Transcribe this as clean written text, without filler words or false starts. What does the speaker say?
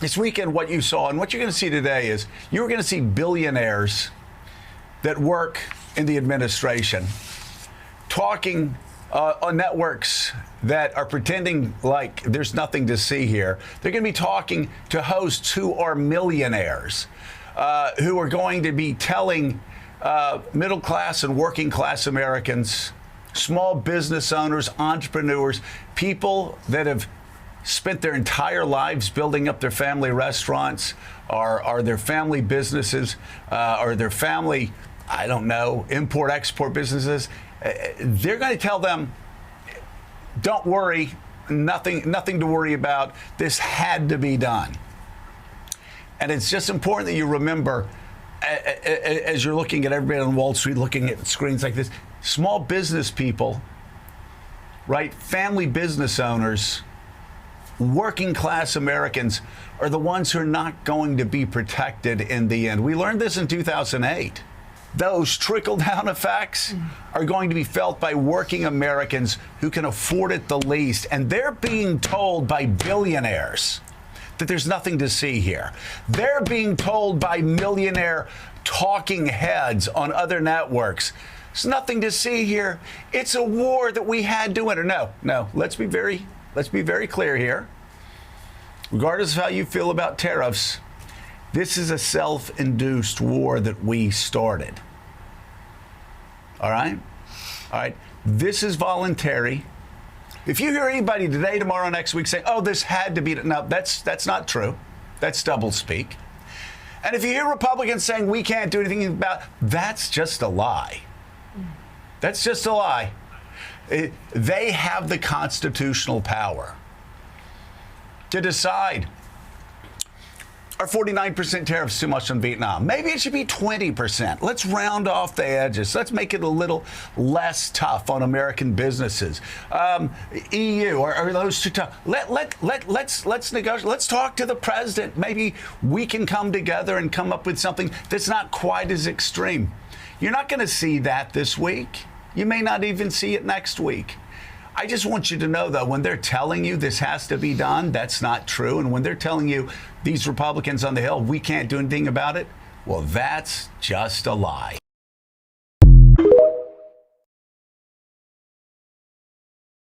this weekend, what you saw and what you're going to see today is you're going to see billionaires that work in the administration talking on networks that are pretending like there's nothing to see here. They're going to be talking to hosts who are millionaires, who are going to be telling middle class and working class Americans, small business owners, entrepreneurs, people that have spent their entire lives building up their family restaurants or their family businesses or their family, I don't know, import-export businesses. They're going to tell them, don't worry, nothing to worry about. This had to be done. And it's just important that you remember, as you're looking at everybody on Wall Street, looking at screens like this, small business people, right, family business owners, working class Americans are the ones who are not going to be protected in the end. We learned this in 2008. Those trickle-down effects are going to be felt by working Americans who can afford it the least. And they're being told by billionaires that there's nothing to see here. They're being told by millionaire talking heads on other networks, there's nothing to see here. It's a war that we had to enter. No, let's be very clear here. Regardless of how you feel about tariffs, this is a self-induced war that we started. All right? All right. This is voluntary. If you hear anybody today, tomorrow, next week saying, oh, this had to be, no, that's not true. That's doublespeak. And if you hear Republicans saying we can't do anything about it, that's just a lie. That's just a lie. They have the constitutional power to decide, are 49% tariffs too much on Vietnam? Maybe it should be 20%. Let's round off the edges. Let's make it a little less tough on American businesses. EU, are those too tough? Let's negotiate. Let's talk to the president. Maybe we can come together and come up with something that's not quite as extreme. You're not going to see that this week. You may not even see it next week. I just want you to know, though, when they're telling you this has to be done, that's not true. And when they're telling you, these Republicans on the Hill, we can't do anything about it, well, that's just a lie.